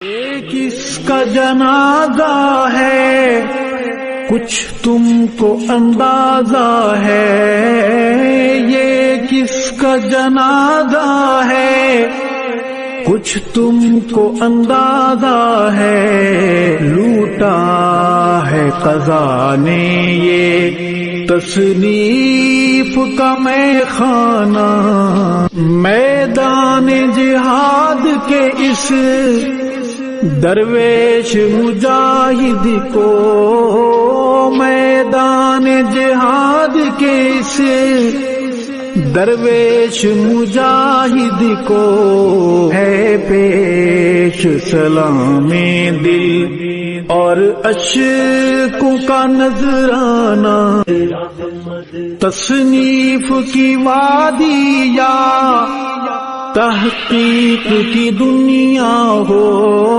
یہ کس کا جنازہ ہے کچھ تم کو اندازہ ہے، یہ کس کا جنازہ ہے کچھ تم کو اندازہ ہے، لوٹا ہے قضا نے یہ تصنیف کا میں خانہ، میدان جہاد کے اس درویش مجاہد کو، میدان جہاد کے اس درویش مجاہد کو ہے پیش سلام دل اور اشکوں کا نذرانہ، تصنیف کی وادی یا تحقیق کی دنیا ہو،